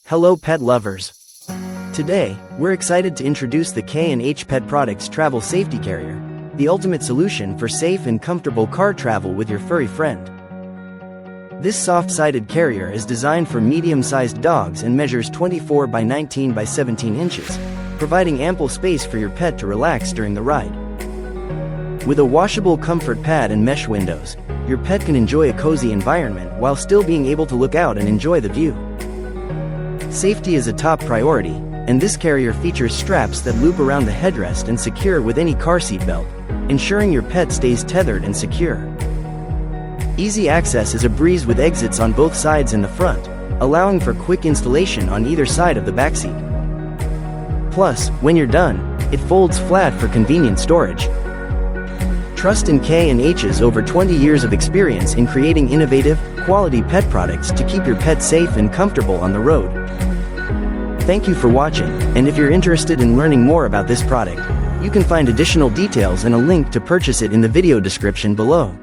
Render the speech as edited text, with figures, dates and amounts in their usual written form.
Hello pet lovers. Today, we're excited to introduce the K&H Pet Products Travel Safety Carrier, the ultimate solution for safe and comfortable car travel with your furry friend. This soft-sided carrier is designed for medium-sized dogs and measures 24 by 19 by 17 inches, providing ample space for your pet to relax during the ride. With a washable comfort pad and mesh windows, your pet can enjoy a cozy environment while still being able to look out and enjoy the view. Safety is a top priority, and this carrier features straps that loop around the headrest and secure with any car seat belt, ensuring your pet stays tethered and secure. Easy access is a breeze with exits on both sides and the front, allowing for quick installation on either side of the backseat. Plus, when you're done, it folds flat for convenient storage. Trust in K&H's over 20 years of experience in creating innovative, quality pet products to keep your pet safe and comfortable on the road. Thank you for watching, and if you're interested in learning more about this product, you can find additional details and a link to purchase it in the video description below.